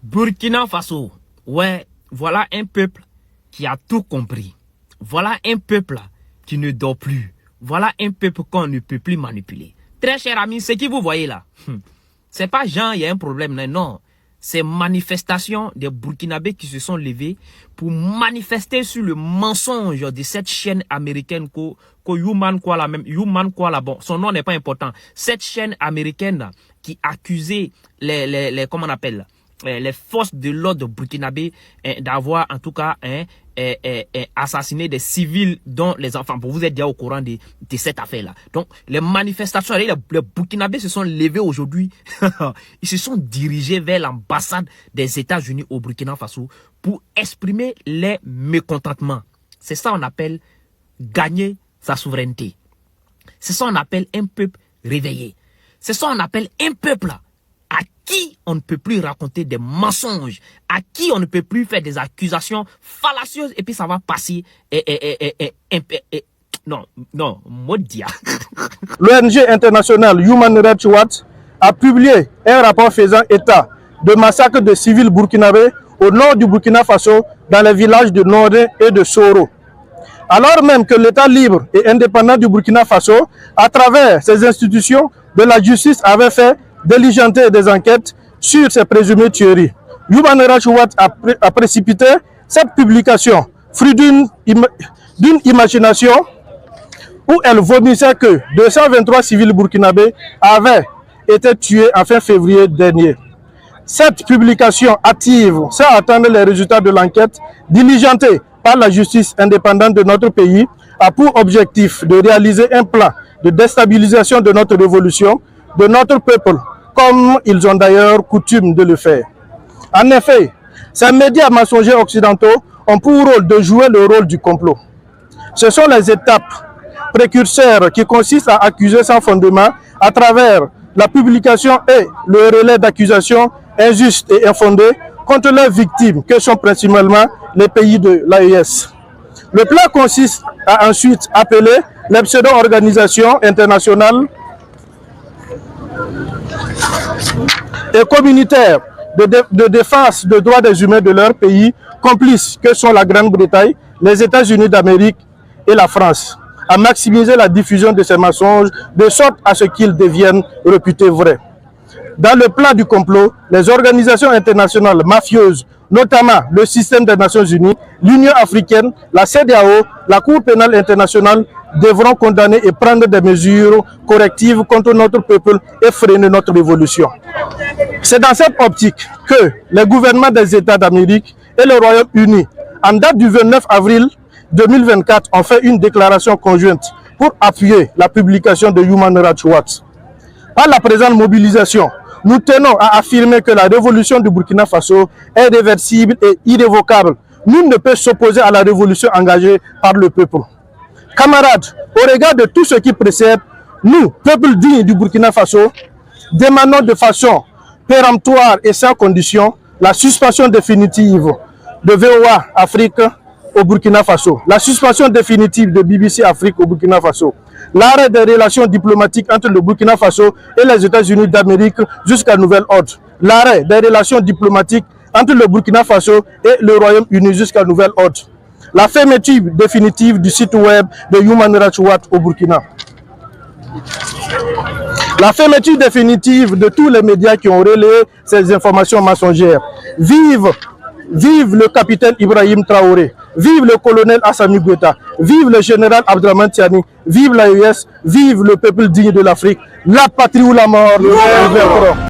Burkina Faso, ouais, voilà un peuple qui a tout compris. Voilà un peuple qui ne dort plus. Voilà un peuple qu'on ne peut plus manipuler. Très cher ami, ce que vous voyez là, c'est pas genre il y a un problème, non. C'est manifestation des Burkinabés qui se sont levés pour manifester sur le mensonge de cette chaîne américaine bon, son nom n'est pas important. Cette chaîne américaine qui accusait comment on appelle, les forces de l'ordre burkinabé d'avoir en tout cas assassiné des civils dont les enfants. Pour vous êtes déjà au courant de cette affaire-là. Donc, les manifestations, les Burkinabés se sont levés aujourd'hui. Ils se sont dirigés vers l'ambassade des États-Unis au Burkina Faso pour exprimer les mécontentements. C'est ça qu'on appelle gagner sa souveraineté. C'est ça qu'on appelle un peuple réveillé. C'est ça qu'on appelle un peuple à qui on ne peut plus raconter des mensonges, à qui on ne peut plus faire des accusations fallacieuses et puis ça va passer non, maudit. L'ONG internationale Human Rights Watch a publié un rapport faisant état de massacres de civils burkinabés au nord du Burkina Faso dans les villages de Nordin et de Soro. Alors même que l'État libre et indépendant du Burkina Faso, à travers ses institutions de la justice, avait fait diligenter des enquêtes sur ces présumées tueries. Human Rights Watch a précipité cette publication, fruit d'une imagination où elle vomissait que 223 civils burkinabés avaient été tués en fin février dernier. Cette publication active, sans attendre les résultats de l'enquête diligentée par la justice indépendante de notre pays, a pour objectif de réaliser un plan de déstabilisation de notre révolution, de notre peuple, comme ils ont d'ailleurs coutume de le faire. En effet, ces médias mensongers occidentaux ont pour rôle de jouer le rôle du complot. Ce sont les étapes précurseurs qui consistent à accuser sans fondement à travers la publication et le relais d'accusations injustes et infondées contre leurs victimes, que sont principalement les pays de l'AES. Le plan consiste à ensuite appeler les pseudo-organisations internationales et communautaires de défense des droits des humains de leur pays, complices que sont la Grande-Bretagne, les États-Unis d'Amérique et la France, à maximiser la diffusion de ces mensonges de sorte à ce qu'ils deviennent réputés vrais. Dans le plan du complot, les organisations internationales mafieuses, notamment le système des Nations Unies, l'Union africaine, la CEDEAO, la Cour pénale internationale, devront condamner et prendre des mesures correctives contre notre peuple et freiner notre révolution. C'est dans cette optique que les gouvernements des États d'Amérique et le Royaume-Uni, en date du 29 avril 2024, ont fait une déclaration conjointe pour appuyer la publication de Human Rights Watch. Par la présente mobilisation, nous tenons à affirmer que la révolution du Burkina Faso est réversible et irrévocable. Nul ne peut s'opposer à la révolution engagée par le peuple. Camarades, au regard de tout ce qui précède, nous, peuple digne du Burkina Faso, demandons de façon péremptoire et sans condition la suspension définitive de VOA Afrique au Burkina Faso, la suspension définitive de BBC Afrique au Burkina Faso, l'arrêt des relations diplomatiques entre le Burkina Faso et les États-Unis d'Amérique jusqu'à nouvel ordre, l'arrêt des relations diplomatiques entre le Burkina Faso et le Royaume-Uni jusqu'à nouvel ordre, la fermeture définitive du site web de Human Rights Watch au Burkina, la fermeture définitive de tous les médias qui ont relayé ces informations mensongères. Vive le capitaine Ibrahim Traoré, vive le colonel Assami Goïta, vive le général Abdraman Tiani, vive l'AES, vive le peuple digne de l'Afrique, la patrie ou la mort, le